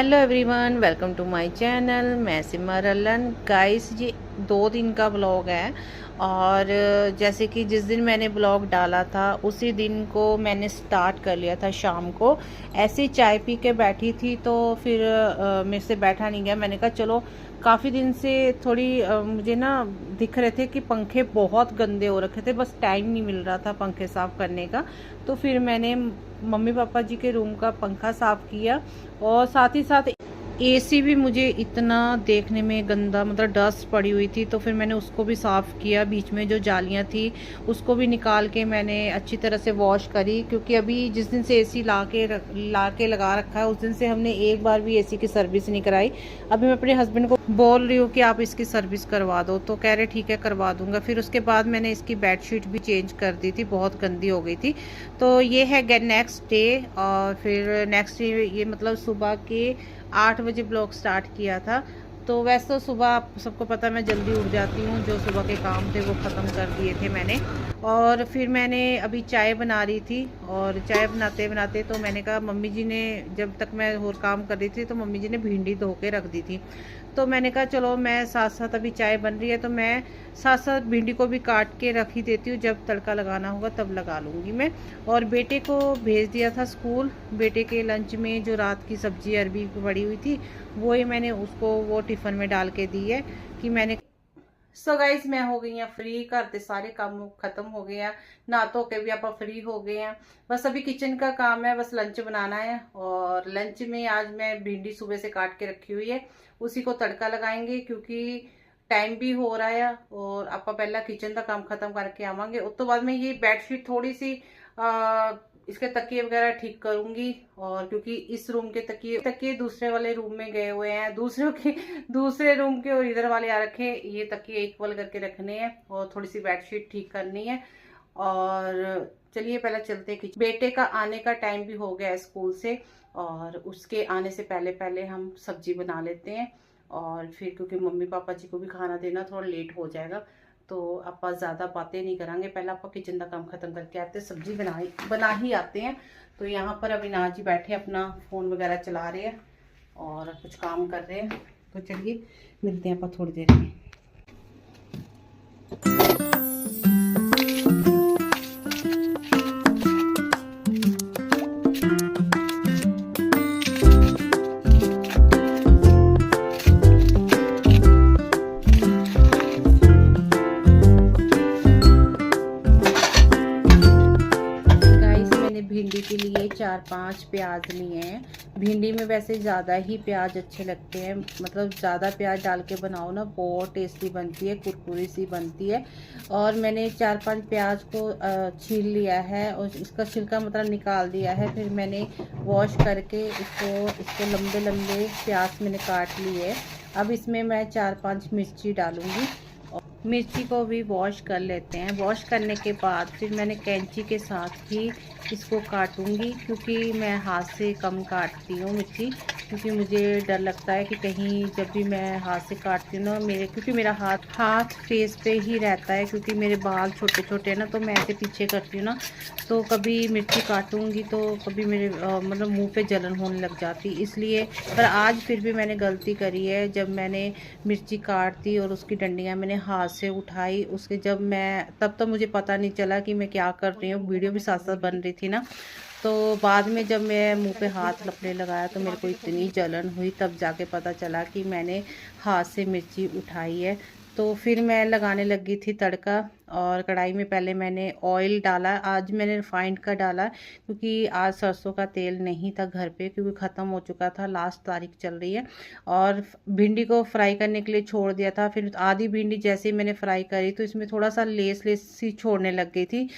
Hello everyone, welcome to my channel. मैं Simar Alan. Guys, ये 2 दिन का ब्लॉग है और जैसे कि जिस दिन मैंने ब्लॉग डाला था उसी दिन को मैंने स्टार्ट कर लिया था। शाम को ऐसे ही चाय पी के बैठी थी तो फिर मेरे से बैठा नहीं गया। मैंने कहा चलो, काफ़ी दिन से थोड़ी मुझे ना दिख रहे थे कि पंखे बहुत गंदे हो रखे थे, बस टाइम नहीं मिल रहा था पंखे साफ़ करने का। तो फिर मैंने मम्मी पापा जी के रूम का पंखा साफ़ किया और साथ ही साथ एसी भी मुझे इतना देखने में गंदा, मतलब डस्ट पड़ी हुई थी, तो फिर मैंने उसको भी साफ़ किया। बीच में जो जालियां थी उसको भी निकाल के मैंने अच्छी तरह से वॉश करी, क्योंकि अभी जिस दिन से एसी ला के लगा रखा है उस दिन से हमने एक बार भी एसी की सर्विस नहीं कराई। अभी मैं अपने हस्बैंड को बोल रही हूँ कि आप इसकी सर्विस करवा दो, तो कह रहे ठीक है करवा दूंगा। फिर उसके बाद मैंने इसकी बेडशीट भी चेंज कर दी थी, बहुत गंदी हो गई थी। तो ये है नेक्स्ट डे। और फिर नेक्स्ट डे ये मतलब सुबह के 8 बजे ब्लॉग स्टार्ट किया था। तो वैसे तो सुबह आप सबको पता है मैं जल्दी उठ जाती हूँ, जो सुबह के काम थे वो ख़त्म कर दिए थे मैंने। और फिर मैंने अभी चाय बना रही थी और चाय बनाते बनाते तो मैंने कहा, मम्मी जी ने, जब तक मैं और काम कर रही थी तो मम्मी जी ने भिंडी धो के रख दी थी। तो मैंने कहा चलो मैं साथ साथ, अभी चाय बन रही है तो मैं साथ साथ भिंडी को भी काट के रख ही देती हूँ, जब तड़का लगाना होगा तब लगा लूँगी मैं। और बेटे को भेज दिया था स्कूल। बेटे के लंच में जो रात की सब्जी अरबी पड़ी हुई थी वही मैंने उसको वो टिफ़िन में डाल के दी है कि मैंने। सो गाइस, मैं हो गई हैं फ्री, घर के सारे काम खत्म हो गए हैं, नहा धो के भी आप फ्री हो गए हैं। बस अभी किचन का काम है, बस लंच बनाना है। और लंच में आज मैं भिंडी सुबह से काट के रखी हुई है, उसी को तड़का लगाएंगे क्योंकि टाइम भी हो रहा है। और आप पहला किचन का काम खत्म करके आवांगे, उस तो बाद में ये बेडशीट थोड़ी सी इसके तकिए वगैरह ठीक करूंगी। और क्योंकि इस रूम के तकिए दूसरे वाले रूम में गए हुए हैं, दूसरे रूम के और इधर वाले आ रखे, ये तकिए इक्वल करके रखने हैं और थोड़ी सी बेडशीट ठीक करनी है। और चलिए पहले चलते हैं किचन। बेटे का आने का टाइम भी हो गया है स्कूल से, और उसके आने से पहले पहले हम सब्जी बना लेते हैं। और फिर क्योंकि मम्मी पापा जी को भी खाना देना थोड़ा लेट हो जाएगा, तो आप ज़्यादा बातें नहीं करांगे, पहले आप किचन का काम खत्म करके आते हैं, सब्जी बना ही आते हैं। तो यहाँ पर अविनाश जी बैठे अपना फ़ोन वगैरह चला रहे हैं और कुछ काम कर रहे हैं। तो चलिए मिलते हैं आप थोड़ी देर में। भिंडी के लिए 4-5 प्याज लिए हैं। भिंडी में वैसे ज़्यादा ही प्याज अच्छे लगते हैं, मतलब ज़्यादा प्याज डाल के बनाओ ना बहुत टेस्टी बनती है, कुरकुरी सी बनती है। और मैंने 4-5 प्याज को छील लिया है और इसका छिलका मतलब निकाल दिया है। फिर मैंने वॉश करके इसको लंबे लंबे प्याज मैंने काट लिए। अब इसमें मैं 4-5 मिर्ची डालूँगी। मिर्ची को भी वॉश कर लेते हैं। वॉश करने के बाद फिर मैंने कैंची के साथ ही इसको काटूंगी, क्योंकि मैं हाथ से कम काटती हूँ मिर्ची, क्योंकि मुझे डर लगता है कि कहीं जब भी मैं हाथ से काटती हूँ ना, क्योंकि मेरा हाथ फेस पे ही रहता है, क्योंकि मेरे बाल छोटे छोटे हैं ना, तो मैं ऐसे पीछे करती हूँ ना, तो कभी मिर्ची काटूंगी तो कभी मेरे मतलब मुँह पे जलन होने लग जाती, इसलिए। पर आज फिर भी मैंने गलती करी है, जब मैंने मिर्ची काट दी और उसकी डंडियाँ मैंने हाथ से उठाई, उसके तब तो मुझे पता नहीं चला कि मैं क्या कर रही हूँ, वीडियो भी साथ साथ बन रही थी ना। तो बाद में जब मैं मुंह पे हाथ लपने लगाया तो मेरे को इतनी जलन हुई, तब जाके पता चला कि मैंने हाथ से मिर्ची उठाई है। तो फिर मैं लगाने लगी थी तड़का। और कढ़ाई में पहले मैंने ऑयल डाला, आज मैंने रिफाइंड का डाला, क्योंकि आज सरसों का तेल नहीं था घर पे, क्योंकि ख़त्म हो चुका था, लास्ट तारीख चल रही है। और भिंडी को फ्राई करने के लिए छोड़ दिया था। फिर आधी भिंडी जैसे ही मैंने फ्राई करी तो इसमें थोड़ा सा लेस सी छोड़ने लग गई थी।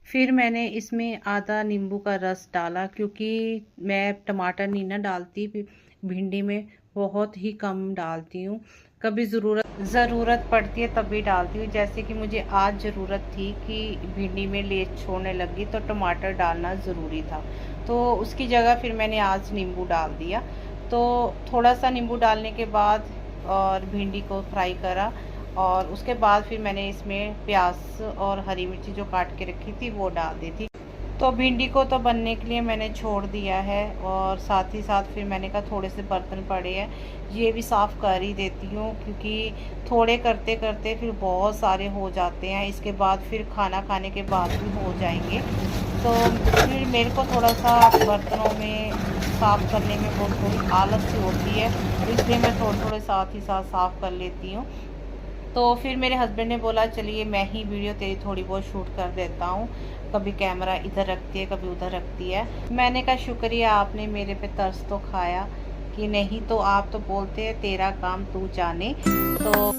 फिर मैंने इसमें आधा नींबू का रस डाला, क्योंकि मैं टमाटर नहीं ना डालती भिंडी में, बहुत ही कम डालती हूँ, कभी ज़रूरत पड़ती है तभी डालती हूँ। जैसे कि मुझे आज ज़रूरत थी कि भिंडी में लेस छोड़ने लगी तो टमाटर डालना ज़रूरी था, तो उसकी जगह फिर मैंने आज नींबू डाल दिया। तो थोड़ा सा नींबू डालने के बाद और भिंडी को फ्राई करा, और उसके बाद फिर मैंने इसमें प्याज और हरी मिर्ची जो काट के रखी थी वो डाल दी थी। तो भिंडी को तो बनने के लिए मैंने छोड़ दिया है, और साथ ही साथ फिर मैंने कहा थोड़े से बर्तन पड़े हैं ये भी साफ़ कर ही देती हूँ, क्योंकि थोड़े करते करते फिर बहुत सारे हो जाते हैं, इसके बाद फिर खाना खाने के बाद भी हो जाएंगे। तो फिर मेरे को थोड़ा सा बर्तनों में साफ़ करने में बहुत थोड़ी आलस सी होती है, तो इसलिए मैं थोड़े थोड़े साथ ही साथ साफ़ कर लेती हूँ। तो फिर मेरे हस्बैंड ने बोला चलिए मैं ही वीडियो तेरी थोड़ी बहुत शूट कर देता हूँ, कभी कैमरा इधर रखती है कभी उधर रखती है। मैंने कहा शुक्रिया आपने मेरे पे तरस तो खाया, कि नहीं तो आप तो बोलते हैं तेरा काम तू जाने। तो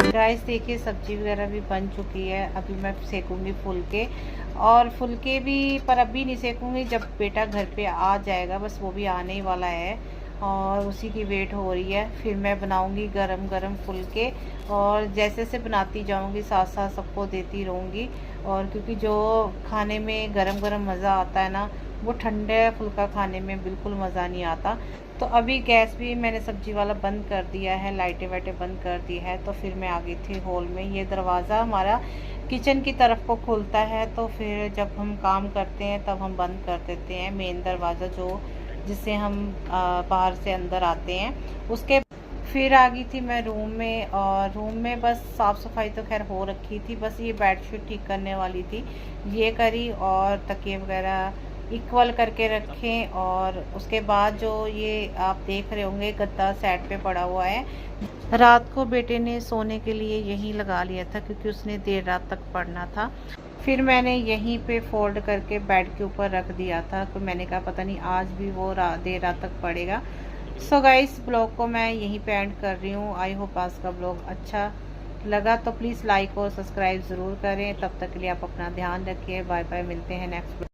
गाइस देखिए सब्जी वगैरह भी बन चुकी है, अभी मैं सेकूंगी फुलके। और फुलके भी पर अभी नहीं सेकूंगी, जब बेटा घर पे आ जाएगा, बस वो भी आने ही वाला है और उसी की वेट हो रही है, फिर मैं बनाऊंगी गरम गरम फुलके। और जैसे जैसे बनाती जाऊंगी साथ साथ सबको देती रहूँगी। और क्योंकि जो खाने में गरम गरम मज़ा आता है ना, वो ठंडे फुल्का खाने में बिल्कुल मज़ा नहीं आता। तो अभी गैस भी मैंने सब्जी वाला बंद कर दिया है, लाइटें वाइटें बंद कर दी है। तो फिर मैं आ गई थी हॉल में। ये दरवाज़ा हमारा किचन की तरफ को खुलता है, तो फिर जब हम काम करते हैं तब हम बंद कर देते हैं मेन दरवाज़ा, जो जिससे हम बाहर से अंदर आते हैं। उसके फिर आ गई थी मैं रूम में, और रूम में बस साफ़ सफाई तो खैर हो रखी थी, बस ये बेडशीट ठीक करने वाली थी, ये करी। और तकिए वगैरह इक्वल करके रखें। और उसके बाद जो ये आप देख रहे होंगे गद्दा साइड पे पड़ा हुआ है, रात को बेटे ने सोने के लिए यहीं लगा लिया था, क्योंकि उसने देर रात तक पढ़ना था। फिर मैंने यहीं पे फोल्ड करके बेड के ऊपर रख दिया था, तो मैंने कहा पता नहीं आज भी वो देर रात तक पड़ेगा। सो गाइस ब्लॉग को मैं यहीं पे एंड कर रही हूँ। आई होप आज का ब्लॉग अच्छा लगा तो प्लीज़ लाइक और सब्सक्राइब ज़रूर करें। तब तक के लिए आप अपना ध्यान रखिए। बाय बाय, मिलते हैं नेक्स्ट।